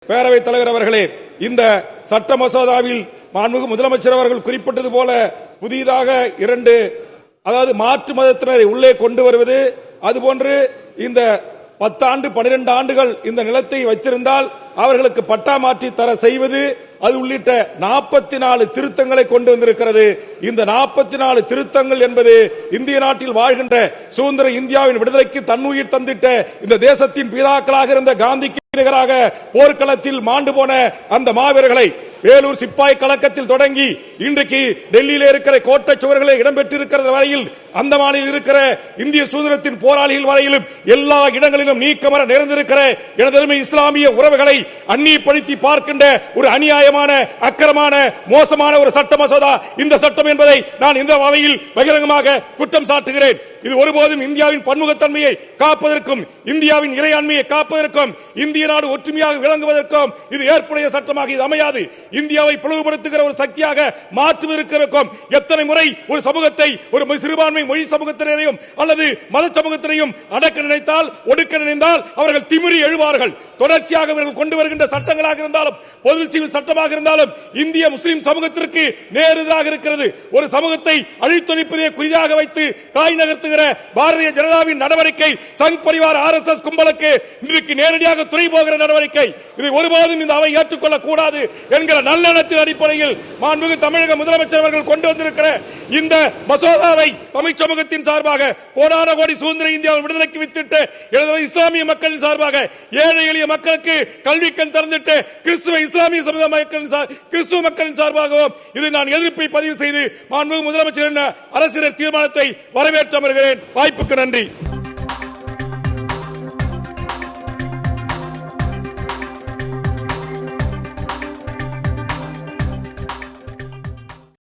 பேரவைத் தலைவர் அவர்களே, இந்த சட்ட மசோதாவில் மாண்புமிகு முதலமைச்சர் அவர்கள் குறிப்பிட்டது போல புதிதாக 2 அதாவது மாற்று மதத்தினரை உள்ளே கொண்டு வருவது, அதுபோன்று இந்த 10 ஆண்டு 12 ஆண்டுகள் இந்த நிலத்தை வைத்திருந்தால் அவர்களுக்கு பட்டா மாற்றி தர செய்வது, அது உள்ளிட்ட 44 திருத்தங்களை கொண்டு வந்திருக்கிறது. இந்த 44 திருத்தங்கள் என்பது இந்திய நாட்டில் வாழ்கின்ற சுதந்திர இந்தியாவின் விடுதலைக்கு தன்னுயிர் தந்திட்ட இந்த தேசத்தின் பிதாக்களாக இருந்த காந்திக்கு நிகராக போர்க்களத்தில் மாண்டு போன அந்த மாவீரர்களை வேலூர் சிப்பாய் கலக்கத்தில் தொடங்கி இன்றைக்கு டெல்லியில் இருக்கிற கோட்டை சுவர்களை இடம்பெற்றிருக்கிறது வரையில், அந்தமானில் இருக்கிற இந்திய சுதந்திரத்தின் போராளிகள் வரையிலும் எல்லா இடங்களிலும் நீக்கமர நிறைந்திருக்கிற எனதருமை இஸ்லாமிய உறவுகளை அந்நியப்படுத்தி பார்க்கின்ற ஒரு அநியாயமான, அக்கிரமான, மோசமான ஒரு சட்ட மசோதா இந்த சட்டம் என்பதை நான் இந்த அவையில் பகிரங்கமாக குற்றம் சாட்டுகிறேன். இது ஒருபோதும் இந்தியாவின் பன்முகத்தன்மையை காப்பதற்கும் இந்தியாவின் இறையாண்மையை காப்பதற்கும் இந்திய நாடு ஒற்றுமையாக விளங்குவதற்கும் இது ஏற்புடைய சட்டமாக இது அமையாது. இந்தியாவை பிளவுபடுத்துகிற ஒரு சக்தியாக மாற்றுவதற்கும் எத்தனை முறை ஒரு சமூகத்தை, ஒரு சிறுபான்மை மொழி சமூகத்தினரையும் அல்லது மத சமூகத்தினரையும் அடக்க நினைத்தால், ஒடுக்க நினைத்தால் அவர்கள் திமிரி எழுவார்கள். தொடர்ச்சியாக அவர்கள் கொண்டு வருகின்ற சட்டங்களாக இருந்தாலும், பொது சிவில் சட்டமாக இருந்தாலும் இந்திய முஸ்லிம் சமூகத்திற்கு நேரெதிராக இருக்கிறது. ஒரு சமூகத்தை அழித்தொழிப்பதை குறியாக வைத்து காய் நகர்த்துகிற பாரதிய ஜனதாவின் நடவடிக்கை, சங் பரிவார் RSS கும்பலுக்கு இன்றைக்கு நேரடியாக துணை போகிற நடவடிக்கை. இதை ஒருபோதும் இந்த அவை ஏற்றுக்கொள்ளக் கூடாது என்கிற நல்லெண்ணத்தின் அடிப்படையில் மாண்புமிகு தமிழக முதலமைச்சர் அவர்கள் கொண்டு வந்திருக்கிற இந்த மசோதாவை தமிழ் சமூகத்தின் சார்பாக, கோடான கோடி சுதந்திர இந்தியாவின் விடுதலைக்கு வித்திட்ட இஸ்லாமிய மக்களின் சார்பாக, ஏழை எளிய மக்களுக்கு கல்வி கண் திறந்திட்டு கிறிஸ்துவ இஸ்லாமிய சமுதாய மக்களின் கிறிஸ்துவ மக்களின் சார்பாகவும் இதை நான் எதிர்ப்பை பதிவு செய்து மாண்புமிகு முதலமைச்சர் அரசியல் தீர்மானத்தை வரவேற்று அமர்கிறேன். வாய்ப்புக்கு நன்றி.